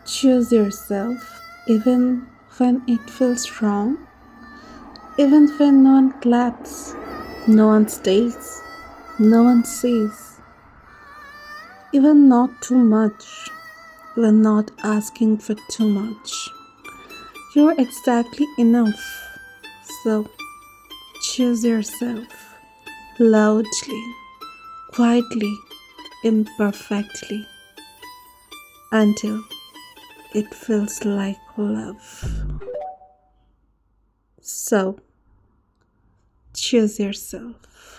Choose yourself even when it feels wrong, even when no one claps, no one stays, no one sees, even not too much, even not asking for too much. You're exactly enough. So choose yourself loudly, quietly, imperfectly until it feels like love. So choose yourself.